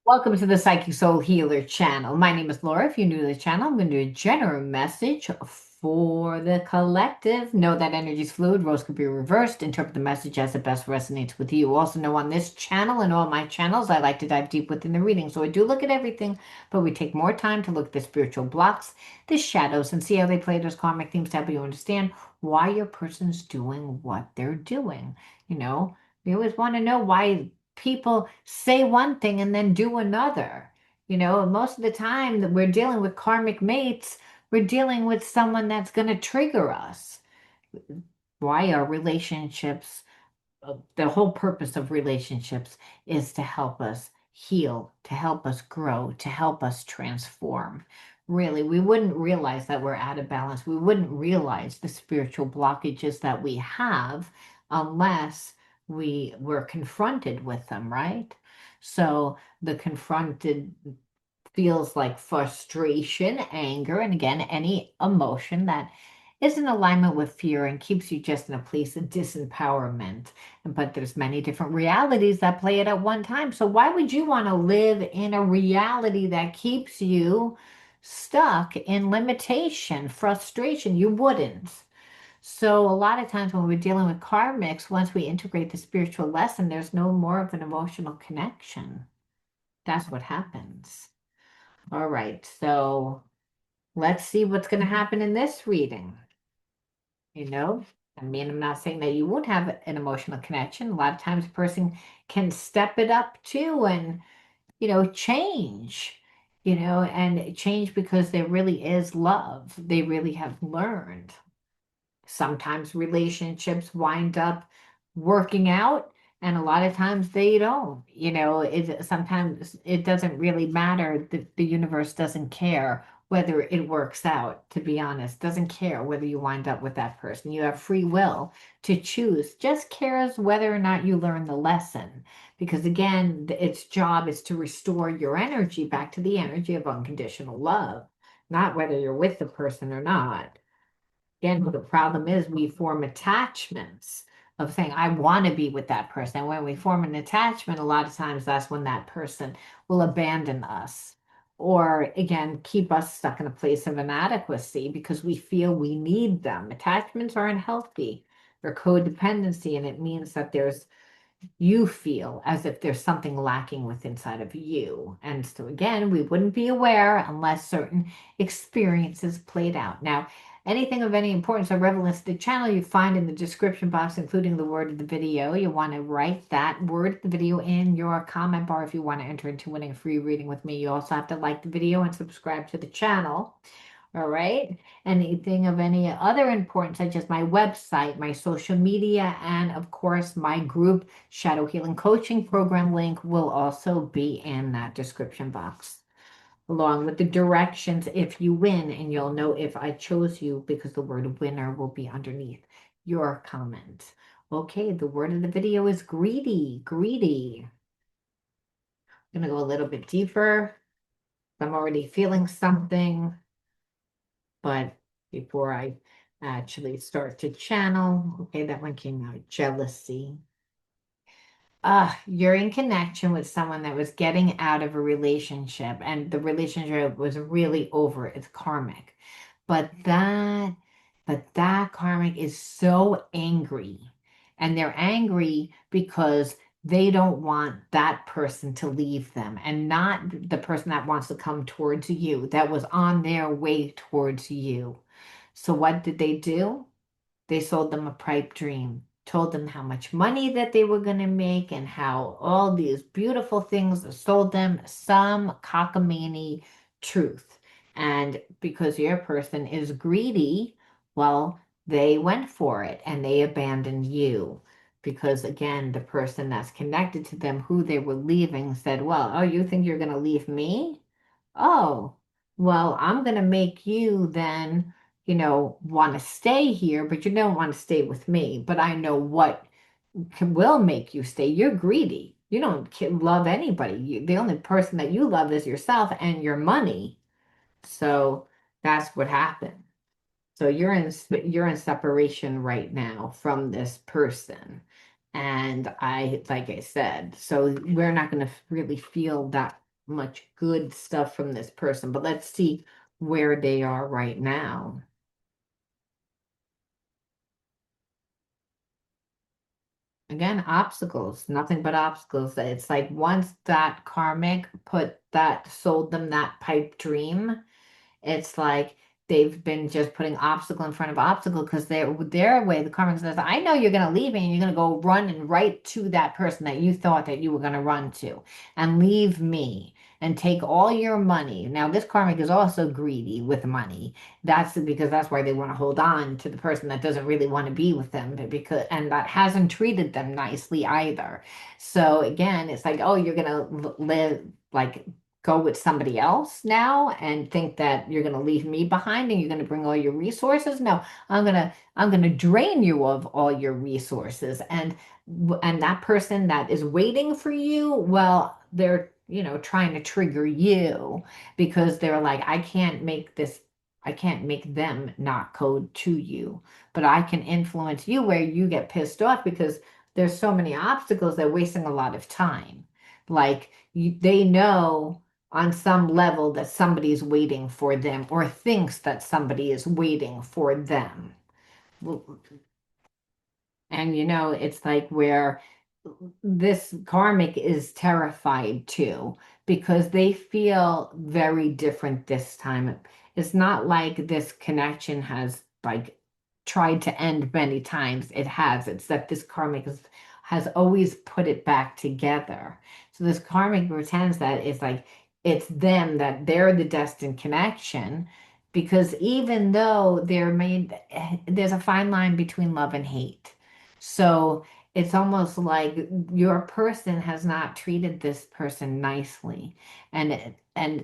Welcome to the Psychic Soul Healer channel. My name is Laura. If you're new to the channel, I'm going to do a general message for the collective. Know that energy is fluid, roles could be reversed. Interpret the message as it best resonates with you. Also know on this channel and all my channels, I like to dive deep within the reading. So I do look at everything, but we take more time to look at the spiritual blocks, the shadows, and see how they play those karmic themes to help you understand why your person's doing what they're doing. You know, we always want to know why people say one thing and then do another. Most of the time that we're dealing with karmic mates, we're dealing with someone that's going to trigger us. Why are relationships, the whole purpose of relationships is to help us heal, to help us grow, to help us transform. Really, we wouldn't realize that we're out of balance. We wouldn't realize the spiritual blockages that we have unless we were confronted with them, right? So the confronted feels like frustration, anger, and again, any emotion that is in alignment with fear and keeps you just in a place of disempowerment. But there's many different realities that play it at one time. So why would you want to live in a reality that keeps you stuck in limitation, frustration? You wouldn't. So a lot of times when we're dealing with karmics, once we integrate the spiritual lesson, there's no more of an emotional connection. That's what happens. All right, so let's see what's going to happen in this reading. You know, I'm not saying that you won't have an emotional connection. A lot of times a person can step it up too and, change, and change because there really is love. They really have learned. Sometimes relationships wind up working out, and a lot of times they don't. Sometimes it doesn't really matter. The universe doesn't care whether it works out, to be honest, doesn't care whether you wind up with that person. You have free will to choose, just cares whether or not you learn the lesson. Because again, its job is to restore your energy back to the energy of unconditional love, not whether you're with the person or not. Again, the problem is we form attachments of saying, I want to be with that person. And when we form an attachment, a lot of times that's when that person will abandon us or, again, keep us stuck in a place of inadequacy because we feel we need them. Attachments are unhealthy. They're codependency, and it means that you feel as if there's something lacking within inside of you. And so again, we wouldn't be aware unless certain experiences played out. Now, anything of any importance or relevance to the channel you find in the description box, including the word of the video. You want to write that word of the video in your comment bar if you want to enter into winning a free reading with me. You also have to like the video and subscribe to the channel. All right. Anything of any other importance, such as my website, my social media, and of course, my group Shadow Healing Coaching Program link will also be in that description box, along with the directions if you win, and you'll know if I chose you because the word winner will be underneath your comment. Okay, the word of the video is greedy, greedy. I'm going to go a little bit deeper. I'm already feeling something. But before I actually start to channel, okay, that one came out jealousy. You're in connection with someone that was getting out of a relationship, and the relationship was really over. It's karmic. But that karmic is so angry. And they're angry because they don't want that person to leave them and not the person that wants to come towards you, that was on their way towards you. So what did they do? They sold them a pipe dream, told them how much money that they were going to make and how all these beautiful things sold them some cockamamie truth. And because your person is greedy, well, they went for it and they abandoned you. Because again, the person that's connected to them, who they were leaving, said, well, oh, you think you're going to leave me? Oh, well, I'm going to make you then, want to stay here, but you don't want to stay with me. But I know what will make you stay. You're greedy. You don't love anybody. The only person that you love is yourself and your money. So that's what happened. So you're in separation right now from this person. And like I said, so we're not going to really feel that much good stuff from this person, but let's see where they are right now. Again, obstacles, nothing but obstacles. It's like once that karmic put that, sold them that pipe dream, it's like they've been just putting obstacle in front of obstacle because they're their way. The karmic says, "I know you're gonna leave me, and you're gonna go run and right to that person that you thought that you were gonna run to, and leave me and take all your money." Now, this karmic is also greedy with money. That's because that's why they want to hold on to the person that doesn't really want to be with them, but because and that hasn't treated them nicely either. So again, it's like, oh, you're gonna live like go with somebody else now and think that you're going to leave me behind and you're going to bring all your resources. No, I'm going to drain you of all your resources. And that person that is waiting for you, well, they're, trying to trigger you because they're like, I can't make them not code to you, but I can influence you where you get pissed off because there's so many obstacles, they're wasting a lot of time. Like they know on some level that somebody's waiting for them or thinks that somebody is waiting for them. And it's like where this karmic is terrified too, because they feel very different this time. It's not like this connection has like tried to end many times. It has. It's that this karmic has always put it back together. So this karmic pretends that it's like it's them, that they're the destined connection, because even though there's a fine line between love and hate. So it's almost like your person has not treated this person nicely. And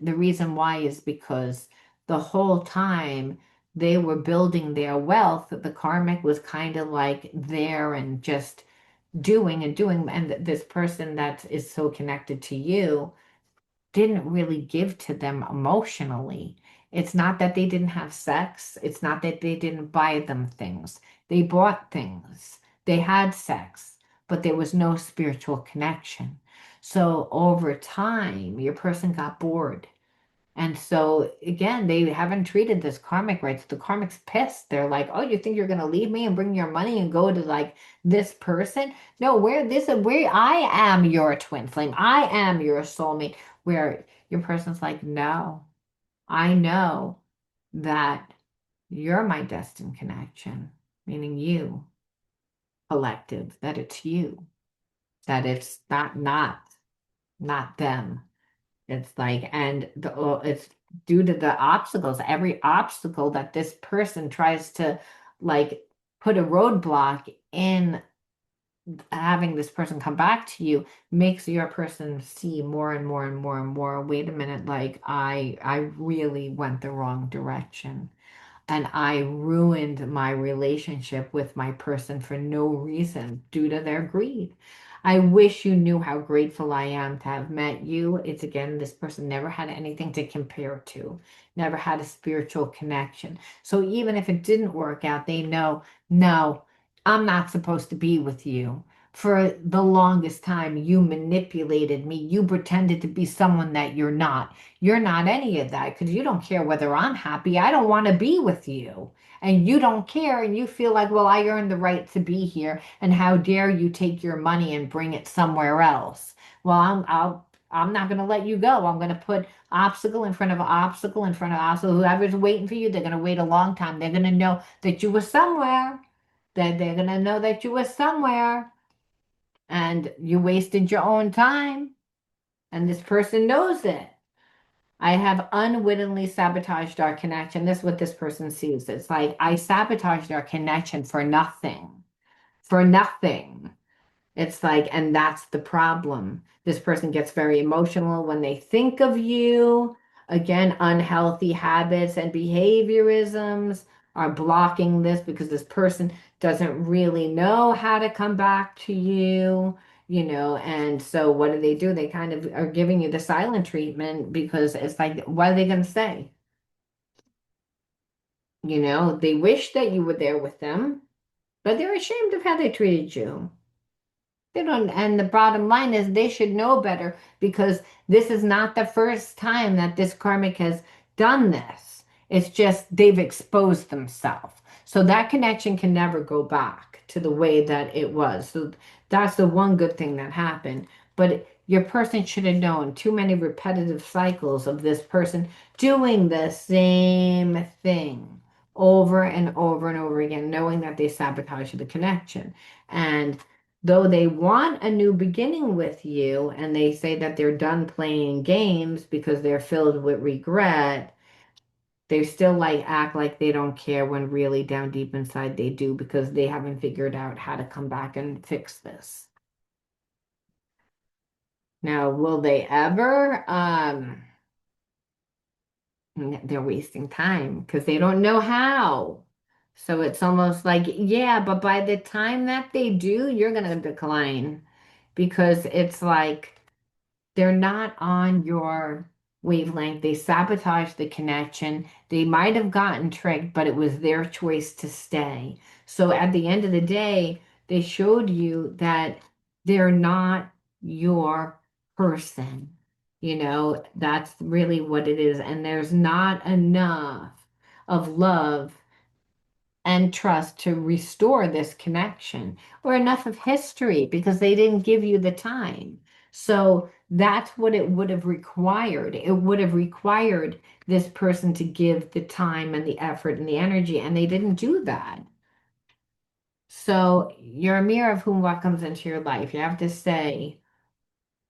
the reason why is because the whole time they were building their wealth, the karmic was kind of like there and just doing and doing. And this person that is so connected to you didn't really give to them emotionally. It's not that they didn't have sex. It's not that they didn't buy them things. They bought things. They had sex, but there was no spiritual connection. So over time, your person got bored. And so again, they haven't treated this karmic right. So the karmic's pissed. They're like, "Oh, you think you're gonna leave me and bring your money and go to like this person? No, where I am your twin flame. I am your soulmate." Where your person's like, "No, I know that you're my destined connection," meaning you, collective, that it's you, that it's not them. It's like, and it's due to the obstacles. Every obstacle that this person tries to like put a roadblock in having this person come back to you makes your person see more and more and more and more. Wait a minute, like I really went the wrong direction. And I ruined my relationship with my person for no reason due to their greed. I wish you knew how grateful I am to have met you. It's again, this person never had anything to compare to, never had a spiritual connection. So even if it didn't work out, they know, no, I'm not supposed to be with you. For the longest time, you manipulated me. You pretended to be someone that you're not. You're not any of that because you don't care whether I'm happy. I don't want to be with you. And you don't care, and you feel like, well, I earned the right to be here, and how dare you take your money and bring it somewhere else? Well, I'm not going to let you go. I'm going to put obstacle in front of obstacle in front of obstacle. Whoever's waiting for you, they're going to wait a long time. They're going to know that you were somewhere. That they're going to know that you were somewhere, and you wasted your own time, and this person knows it. I have unwittingly sabotaged our connection. This is what this person sees. It's like I sabotaged our connection for nothing. For nothing. It's like, and that's the problem. This person gets very emotional when they think of you. Again, unhealthy habits and behaviorisms are blocking this because this person doesn't really know how to come back to you. And so what do? They kind of are giving you the silent treatment because it's like, what are they going to say? They wish that you were there with them, but they're ashamed of how they treated you. They don't, and the bottom line is they should know better because this is not the first time that this karmic has done this. It's just they've exposed themselves. So that connection can never go back to the way that it was. So that's the one good thing that happened. But your person should have known too many repetitive cycles of this person doing the same thing over and over and over again, knowing that they sabotage the connection. And though they want a new beginning with you and they say that they're done playing games because they're filled with regret, they still like act like they don't care when really down deep inside they do because they haven't figured out how to come back and fix this. Now, will they ever? They're wasting time because they don't know how. So it's almost like, yeah, but by the time that they do, you're gonna decline because it's like they're not on your wavelength. They sabotage the connection. They might have gotten tricked, but it was their choice to stay. So at the end of the day, they showed you that they're not your person. That's really what it is. And there's not enough of love and trust to restore this connection or enough of history because they didn't give you the time. So that's what it would have required. It would have required this person to give the time and the effort and the energy, and they didn't do that. So you're a mirror of whom what comes into your life. You have to say,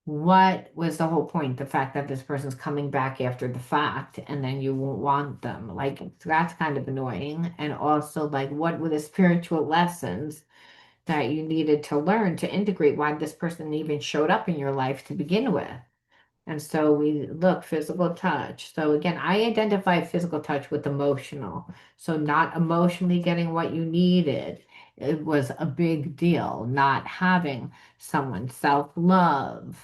what was the whole point? The fact that this person's coming back after the fact and then you won't want them. Like, that's kind of annoying. And also, like, what were the spiritual lessons that you needed to learn to integrate why this person even showed up in your life to begin with? And so we look physical touch. So again, I identify physical touch with emotional. So not emotionally getting what you needed. It was a big deal. Not having someone self-love.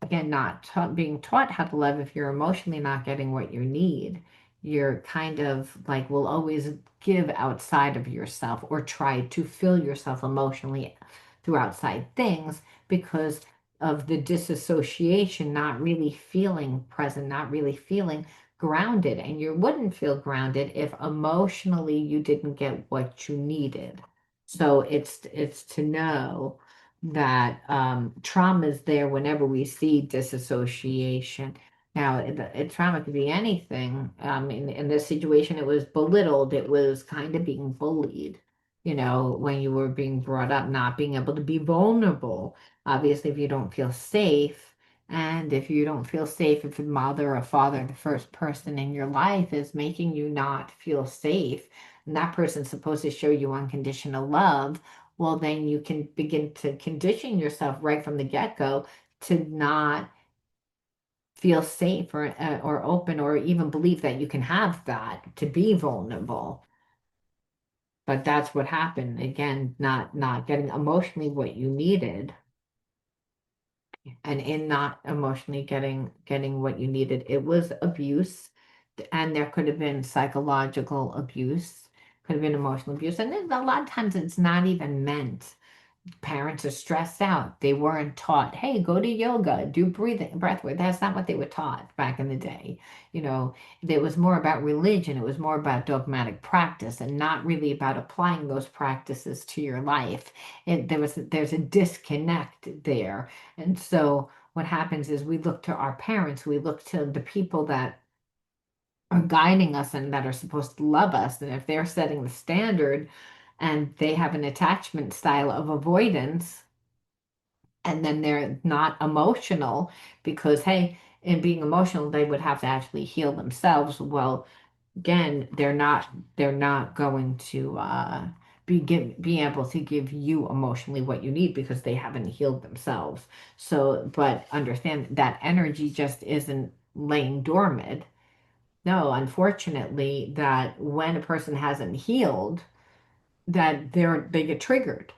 Again, not being taught how to love if you're emotionally not getting what you need. You're kind of like will always give outside of yourself or try to fill yourself emotionally through outside things because of the disassociation, not really feeling present, not really feeling grounded. And you wouldn't feel grounded if emotionally you didn't get what you needed. So it's to know that trauma is there whenever we see disassociation. Now, trauma could be anything. In this situation, it was belittled. It was kind of being bullied, when you were being brought up, not being able to be vulnerable. Obviously, if you don't feel safe, and if you don't feel safe, if a mother or father, the first person in your life, is making you not feel safe, and that person's supposed to show you unconditional love, well, then you can begin to condition yourself right from the get-go to not feel safe or open or even believe that you can have that, to be vulnerable. But that's what happened. Again, not getting emotionally what you needed and in not emotionally getting what you needed. It was abuse, and there could have been psychological abuse, could have been emotional abuse, and then a lot of times it's not even meant. Parents are stressed out. They weren't taught, hey, go to yoga, do breath work. That's not what they were taught back in the day. You know, it was more about religion. It was more about dogmatic practice and not really about applying those practices to your life. There's a disconnect there. And so what happens is we look to our parents, we look to the people that are guiding us and that are supposed to love us. And if they're setting the standard and they have an attachment style of avoidance, and then they're not emotional because, hey, in being emotional, they would have to actually heal themselves. Well, again, they're not going to be able to give you emotionally what you need because they haven't healed themselves. So, but understand that energy just isn't laying dormant. No, unfortunately, that when a person hasn't healed, that they get triggered.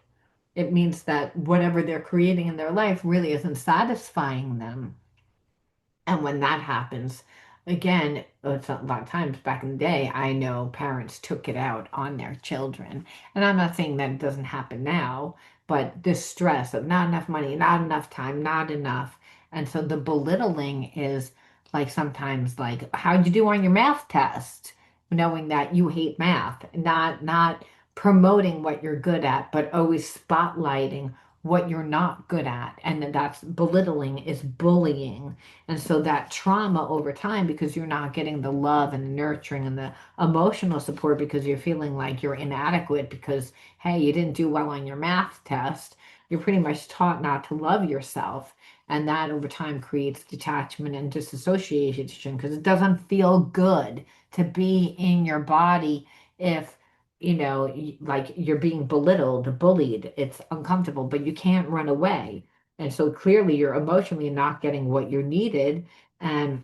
It means that whatever they're creating in their life really isn't satisfying them. And when that happens, again, it's a lot of times back in the day, I know parents took it out on their children. And I'm not saying that it doesn't happen now, but the stress of not enough money, not enough time, not enough. And so the belittling is like sometimes like, how'd you do on your math test? Knowing that you hate math, not promoting what you're good at, but always spotlighting what you're not good at. And then that's belittling is bullying. And so that trauma over time, because you're not getting the love and the nurturing and the emotional support because you're feeling like you're inadequate because, hey, you didn't do well on your math test, you're pretty much taught not to love yourself. And that over time creates detachment and disassociation because it doesn't feel good to be in your body if like you're being belittled, bullied. It's uncomfortable, but you can't run away. And so clearly you're emotionally not getting what you needed. And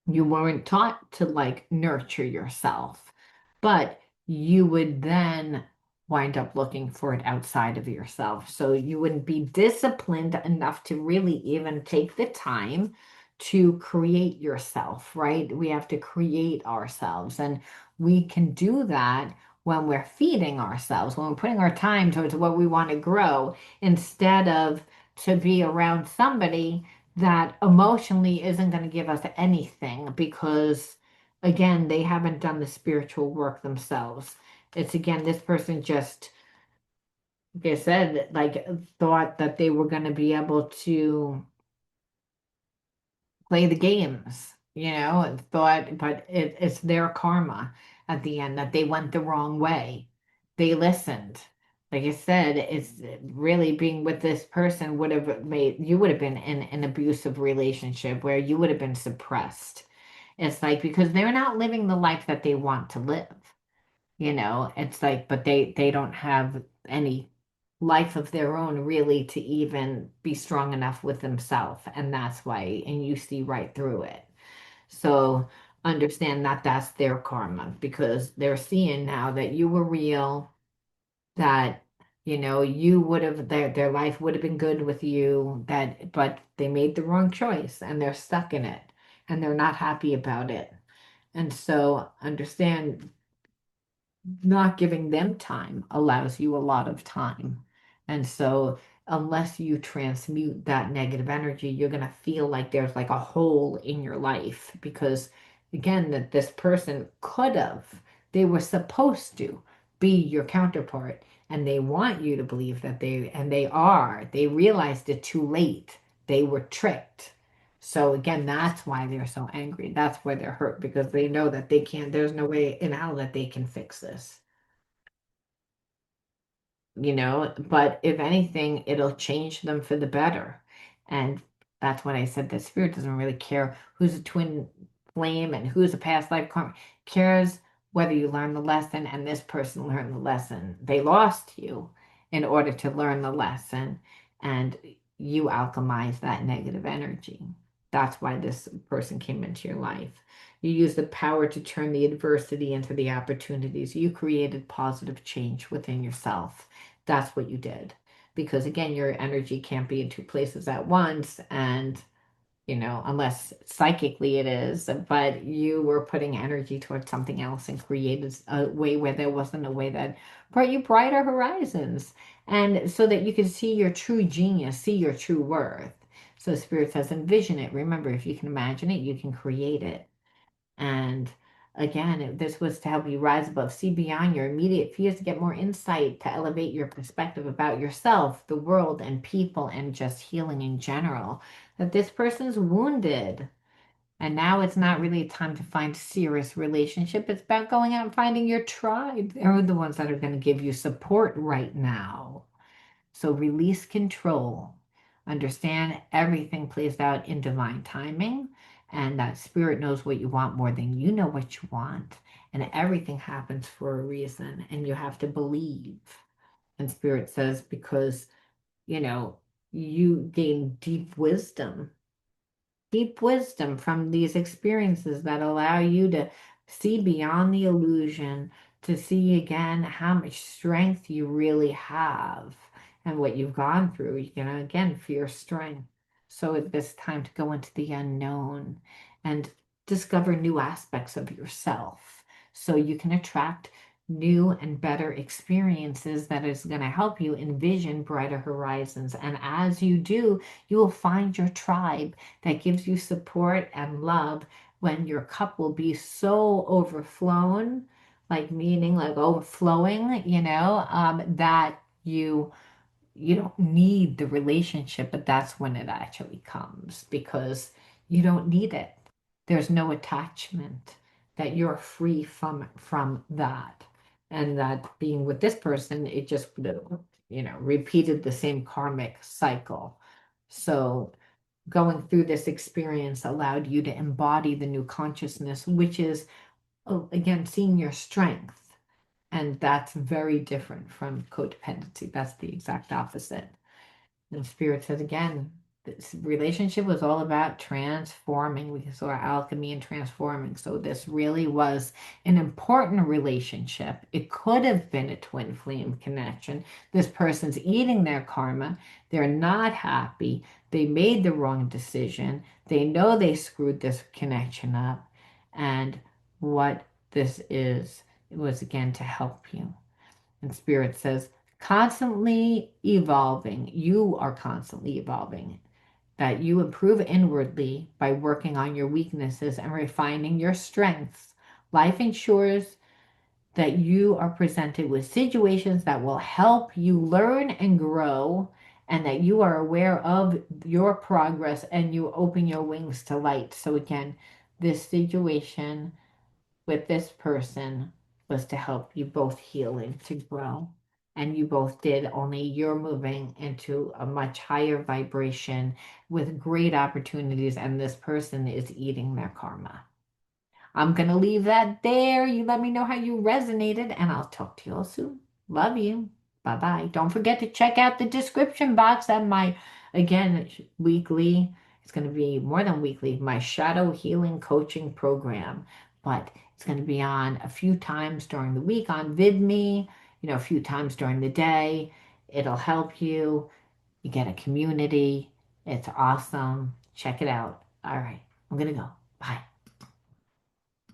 you weren't taught to like nurture yourself, but you would then wind up looking for it outside of yourself. So you wouldn't be disciplined enough to really even take the time to create yourself, right? We have to create ourselves, and we can do that when we're feeding ourselves, when we're putting our time towards what we want to grow instead of to be around somebody that emotionally isn't going to give us anything because, again, they haven't done the spiritual work themselves. It's again, this person just, like I said, like thought that they were going to be able to play the games, and thought, but it's their karma at the end that they went the wrong way. They listened. Like I said, it's really being with this person would have made you would have been in an abusive relationship where you would have been suppressed. It's like because they're not living the life that they want to live. It's like, but they don't have any life of their own really to even be strong enough with themselves, and that's why, and you see right through it. So understand that that's their karma because they're seeing now that you were real, that you would have their life would have been good with you, that but they made the wrong choice and they're stuck in it and they're not happy about it. And so understand not giving them time allows you a lot of time. And so, unless you transmute that negative energy, you're going to feel like there's like a hole in your life because, again, that this person could have, they were supposed to be your counterpart. And they want you to believe that and they are, they realized it too late. They were tricked. So again, that's why they're so angry. That's why they're hurt because they know that they can't, there's no way in hell that they can fix this, but if anything, it'll change them for the better. And that's when I said that spirit doesn't really care who's a twin flame and who's a past life karma. Cares whether you learn the lesson and this person learned the lesson. They lost you in order to learn the lesson, and you alchemize that negative energy. That's why this person came into your life. You use the power to turn the adversity into the opportunities. You created positive change within yourself. That's what you did. Because again, your energy can't be in two places at once. And, unless psychically it is, but you were putting energy towards something else and created a way where there wasn't a way that brought you brighter horizons. And so that you could see your true genius, see your true worth. So Spirit says, envision it. Remember, if you can imagine it, you can create it. And again, this was to help you rise above, see beyond your immediate fears, to get more insight, to elevate your perspective about yourself, the world, and people, and just healing in general. That this person's wounded. And now it's not really time to find serious relationship. It's about going out and finding your tribe. They're the ones that are going to give you support right now. So release control. Understand everything plays out in divine timing, and that spirit knows what you want more than you know what you want. And everything happens for a reason, and you have to believe. And spirit says, because, you know, you gain deep wisdom from these experiences that allow you to see beyond the illusion, to see again how much strength you really have and what you've gone through. You can again fear strength. So at this time to go into the unknown and discover new aspects of yourself so you can attract new and better experiences that is going to help you envision brighter horizons. And as you do, you will find your tribe that gives you support and love when your cup will be so overflown, like meaning like overflowing, that you don't need the relationship, but that's when it actually comes because you don't need it. There's no attachment that you're free from that. And that being with this person, it just repeated the same karmic cycle. So going through this experience allowed you to embody the new consciousness, which is, oh, again, seeing your strength. And that's very different from codependency. That's the exact opposite. And Spirit says again, this relationship was all about transforming. We saw alchemy and transforming. So this really was an important relationship. It could have been a twin flame connection. This person's eating their karma. They're not happy. They made the wrong decision. They know they screwed this connection up. And what this is, it was again to help you. And Spirit says, constantly evolving. You are constantly evolving. That you improve inwardly by working on your weaknesses and refining your strengths. Life ensures that you are presented with situations that will help you learn and grow, and that you are aware of your progress and you open your wings to light. So, again, this situation with this person was to help you both heal and to grow. And you both did, only you're moving into a much higher vibration with great opportunities, and this person is eating their karma. I'm going to leave that there. You let me know how you resonated, and I'll talk to you all soon. Love you. Bye bye. Don't forget to check out the description box at my, again, weekly, it's going to be more than weekly, my shadow healing coaching program. But it's going to be on a few times during the week on Vidme, a few times during the day. It'll help you. You get a community. It's awesome. Check it out. All right. I'm going to go. Bye.